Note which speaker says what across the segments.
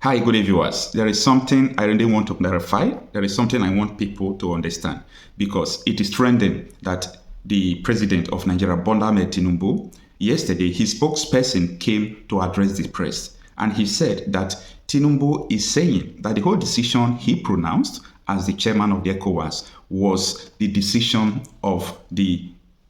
Speaker 1: Hi, good day, viewers. There is something I really want to clarify. There is something I want people to understand because it is trending that the president of Nigeria, Bola Ahmed Tinubu, yesterday, his spokesperson came to address the press and he said that Tinubu is saying that the whole decision he pronounced as the chairman of the ECOWAS was the decision of the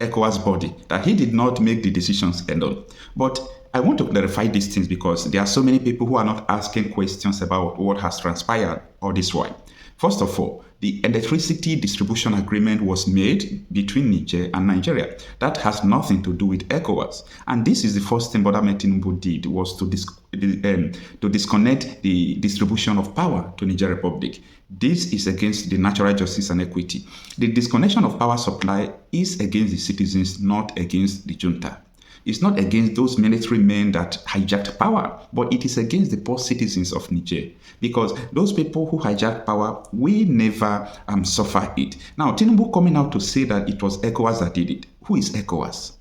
Speaker 1: ECOWAS body, that he did not make the decisions alone. But I want to clarify these things because there are so many people who are not asking questions about what has transpired all this while. First of all, the electricity distribution agreement was made between Niger and Nigeria. That has nothing to do with ECOWAS. And this is the first thing Bola Ahmed Tinubu did, was to disconnect the distribution of power to Niger Republic. This is against the natural justice and equity. The disconnection of power supply is against the citizens, not against the junta. It's not against those military men that hijacked power, but it is against the poor citizens of Niger. Because those people who hijacked power, we never suffer it. Now, Tinubu coming out to say that it was ECOWAS that did it. Who is ECOWAS?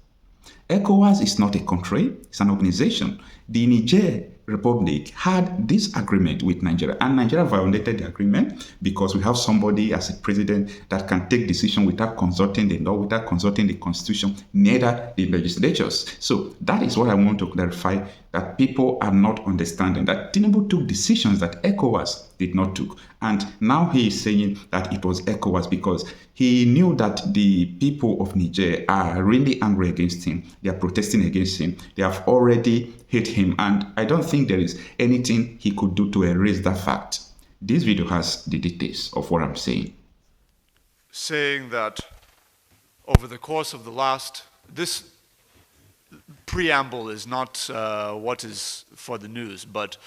Speaker 1: ECOWAS is not a country, it's an organization. The Niger Republic had this agreement with Nigeria, and Nigeria violated the agreement because we have somebody as a president that can take decision without consulting the law, without consulting the constitution, neither the legislatures. So that is what I want to clarify, that people are not understanding that Tinubu took decisions that ECOWAS did not took. And now he is saying that it was ECOWAS because he knew that the people of Niger are really angry against him. They are protesting against him. They have already hate him. And I don't think there is anything he could do to erase that fact. This video has the details of what I'm saying.
Speaker 2: Saying that over the course of this preamble is not what is for the news, but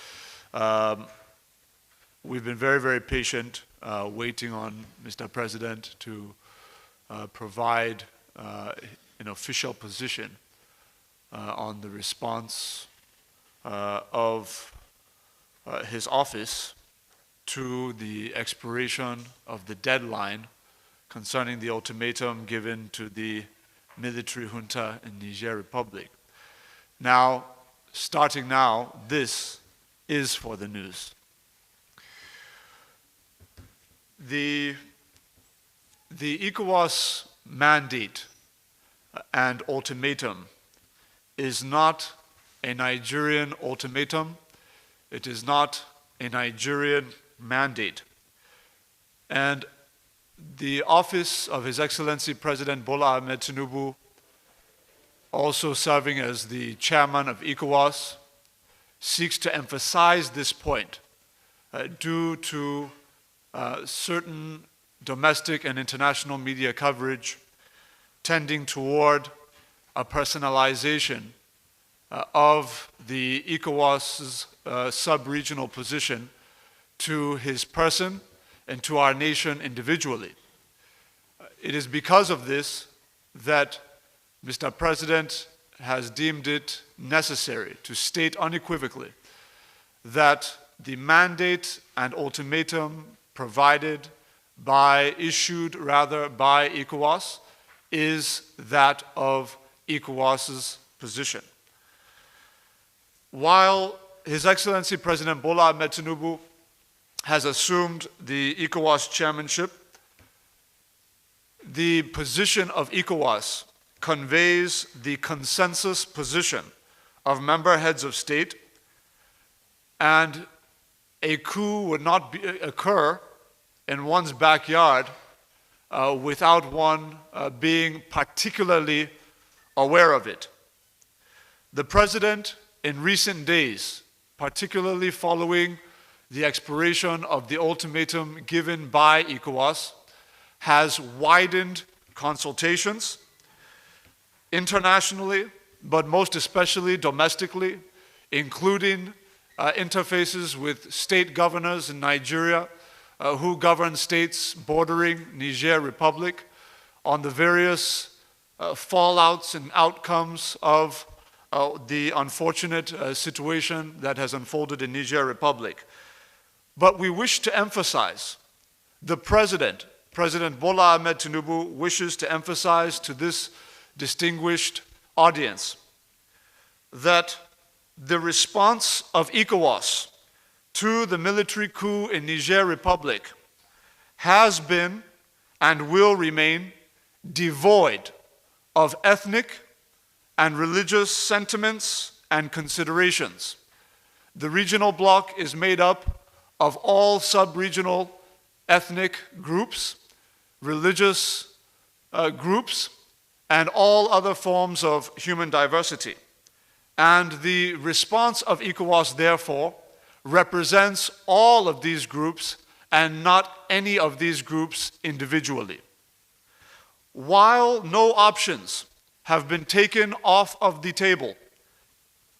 Speaker 2: we've been very, very patient waiting on Mr. President to provide an official position on the response of his office to the expiration of the deadline concerning the ultimatum given to the military junta in Niger Republic. Now, starting now, this is for the news. The ECOWAS mandate and ultimatum is not a Nigerian ultimatum. It is not a Nigerian mandate. And the office of His Excellency President Bola Ahmed Tinubu, also serving as the chairman of ECOWAS, seeks to emphasize this point due to certain domestic and international media coverage tending toward a personalization of the ECOWAS's sub-regional position to his person and to our nation individually. It is because of this that Mr. President has deemed it necessary to state unequivocally that the mandate and ultimatum issued by ECOWAS is that of ECOWAS's position. While His Excellency President Bola Ahmed Tinubu has assumed the ECOWAS chairmanship, the position of ECOWAS conveys the consensus position of member heads of state, and a coup would not occur in one's backyard without one being particularly aware of it. The President, in recent days, particularly following the expiration of the ultimatum given by ECOWAS, has widened consultations internationally, but most especially domestically, including interfaces with state governors in Nigeria who govern states bordering Niger Republic on the various fallouts and outcomes of the unfortunate situation that has unfolded in Niger Republic. But we wish to emphasize, the President Bola Ahmed Tinubu wishes to emphasize to this distinguished audience that the response of ECOWAS to the military coup in Niger Republic has been and will remain devoid of ethnic and religious sentiments and considerations. The regional bloc is made up of all sub-regional ethnic groups, religious groups, and all other forms of human diversity. And the response of ECOWAS, therefore, represents all of these groups and not any of these groups individually. While no options have been taken off of the table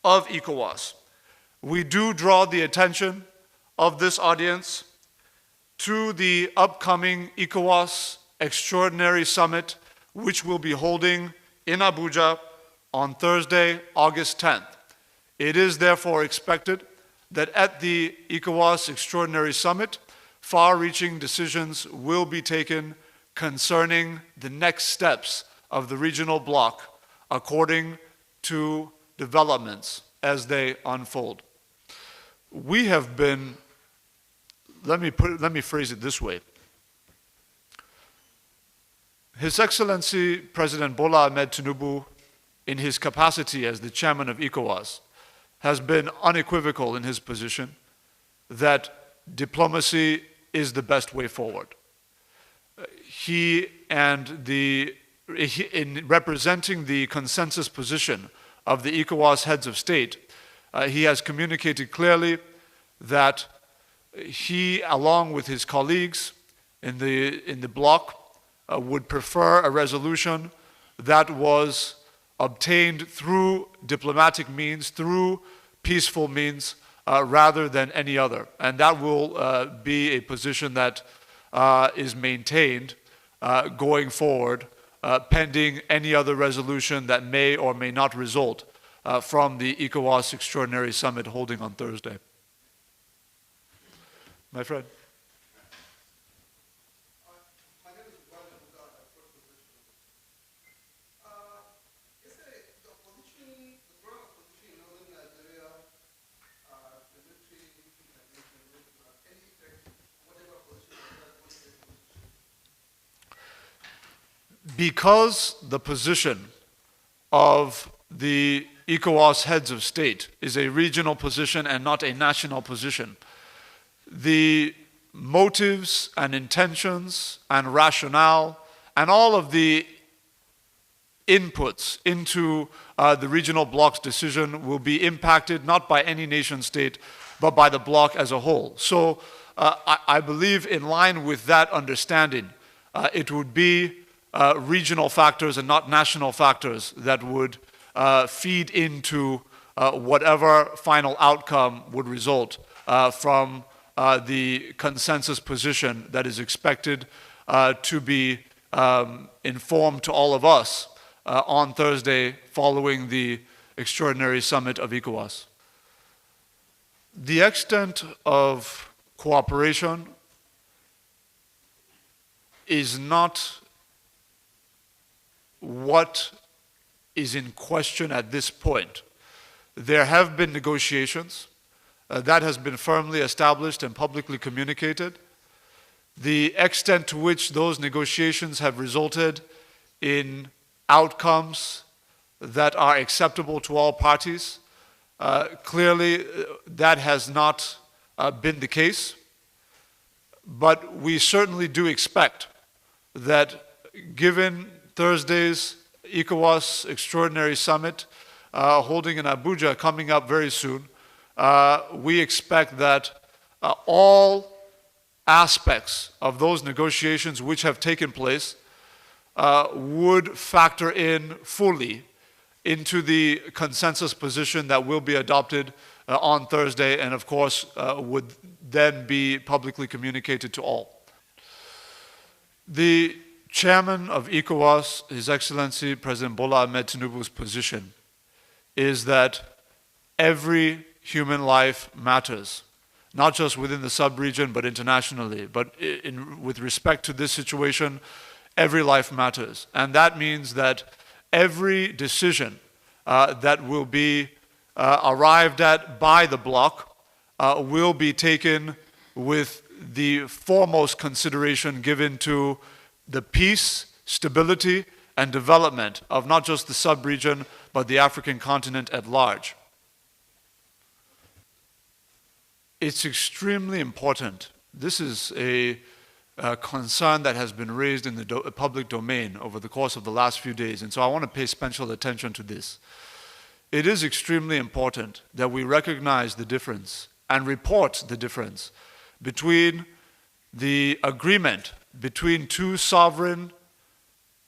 Speaker 2: of ECOWAS, we do draw the attention of this audience to the upcoming ECOWAS Extraordinary Summit, which will be holding in Abuja on Thursday, August 10th. It is therefore expected that at the ECOWAS Extraordinary Summit, far-reaching decisions will be taken concerning the next steps of the regional bloc according to developments as they unfold. We have been, let me phrase it this way. His Excellency President Bola Ahmed Tinubu, in his capacity as the chairman of ECOWAS, has been unequivocal in his position that diplomacy is the best way forward. In representing the consensus position of the ECOWAS heads of state, he has communicated clearly that he, along with his colleagues in the bloc, would prefer a resolution that was obtained through diplomatic means, through peaceful means, rather than any other. And that will be a position that is maintained going forward, pending any other resolution that may or may not result from the ECOWAS Extraordinary Summit holding on Thursday. My friend.
Speaker 3: My name is Ebuka Obi. Is the opposition, the growing opposition in northern Nigeria, the military intervention, any effect, whatever position
Speaker 2: Because the position of the ECOWAS heads of state is a regional position and not a national position, the motives and intentions and rationale and all of the inputs into the regional bloc's decision will be impacted not by any nation state but by the bloc as a whole. So I believe in line with that understanding, it would be regional factors and not national factors that would feed into whatever final outcome would result from the consensus position that is expected to be informed to all of us on Thursday following the extraordinary summit of ECOWAS. The extent of cooperation is not what is in question at this point. There have been negotiations. That has been firmly established and publicly communicated. The extent to which those negotiations have resulted in outcomes that are acceptable to all parties, clearly that has not been the case. But we certainly do expect that given Thursday's ECOWAS Extraordinary Summit holding in Abuja coming up very soon, we expect that all aspects of those negotiations which have taken place would factor in fully into the consensus position that will be adopted on Thursday and of course would then be publicly communicated to all. The chairman of ECOWAS, His Excellency President Bola Ahmed Tinubu's position is that every human life matters, not just within the sub-region but internationally. But with respect to this situation, every life matters. And that means that every decision that will be arrived at by the bloc will be taken with the foremost consideration given to the peace, stability, and development of not just the sub-region, but the African continent at large. It's extremely important. This is a concern that has been raised in the public domain over the course of the last few days, and so I want to pay special attention to this. It is extremely important that we recognize the difference and report the difference between the agreement between two sovereign,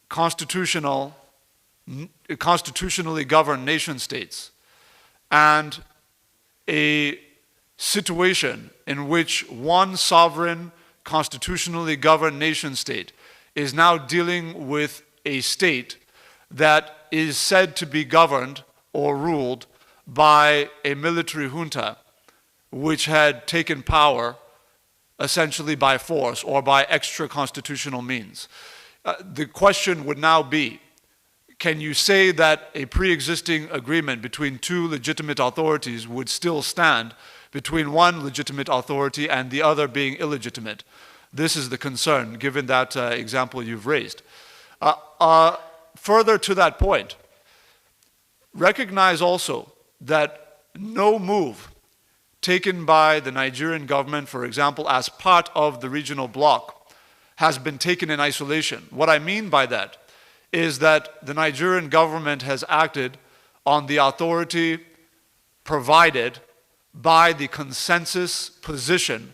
Speaker 2: constitutionally governed nation states and a situation in which one sovereign, constitutionally governed nation state is now dealing with a state that is said to be governed or ruled by a military junta which had taken power essentially by force or by extra-constitutional means. The question would now be, can you say that a pre-existing agreement between two legitimate authorities would still stand between one legitimate authority and the other being illegitimate? This is the concern, given that example you've raised. Further to that point, recognize also that no move taken by the Nigerian government, for example, as part of the regional bloc, has been taken in isolation. What I mean by that is that the Nigerian government has acted on the authority provided by the consensus position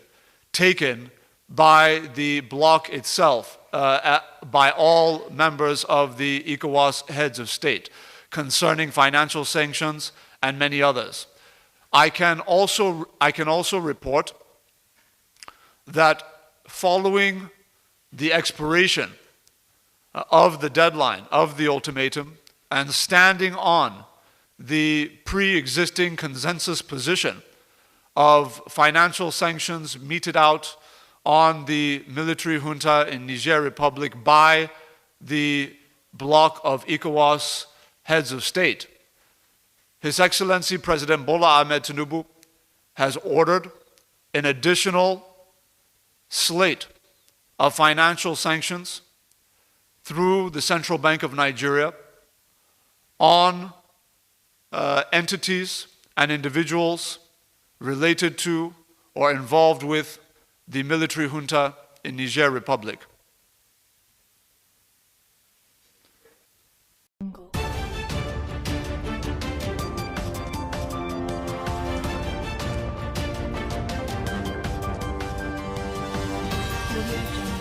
Speaker 2: taken by the bloc itself, by all members of the ECOWAS heads of state, concerning financial sanctions and many others. I can also report that following the expiration of the deadline of the ultimatum and standing on the pre-existing consensus position of financial sanctions meted out on the military junta in Niger Republic by the bloc of ECOWAS heads of state, His Excellency President Bola Ahmed Tinubu has ordered an additional slate of financial sanctions through the Central Bank of Nigeria on entities and individuals related to or involved with the military junta in Niger Republic.
Speaker 4: Illegitimate.